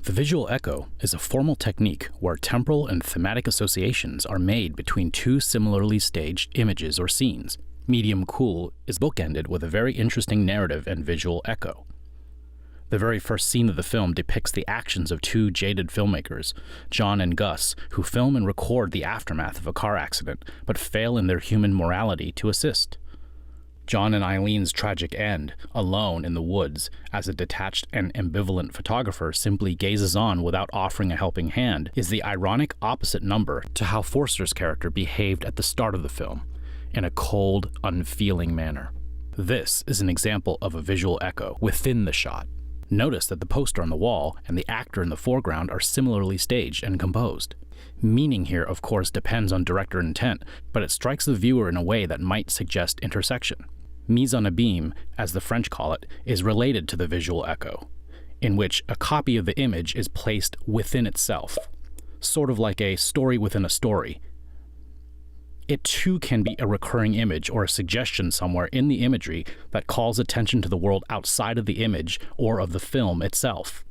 The visual echo is a formal technique where temporal and thematic associations are made between two similarly staged images or scenes. Medium Cool is bookended with a very interesting narrative and visual echo. The very first scene of the film depicts the actions of two jaded filmmakers, John and Gus, who film and record the aftermath of a car accident, but fail in their human morality to assist. John and Eileen's tragic end, alone in the woods, as a detached and ambivalent photographer simply gazes on without offering a helping hand, is the ironic opposite number to how Forster's character behaved at the start of the film, in a cold, unfeeling manner. This is an example of a visual echo within the shot. Notice that the poster on the wall and the actor in the foreground are similarly staged and composed. Meaning here, of course, depends on director intent, but it strikes the viewer in a way that might suggest intersection. Mise on abyme, as the French call it, is related to the visual echo, in which a copy of the image is placed within itself, sort of like a story within a story. It too can be a recurring image or a suggestion somewhere in the imagery that calls attention to the world outside of the image or of the film itself.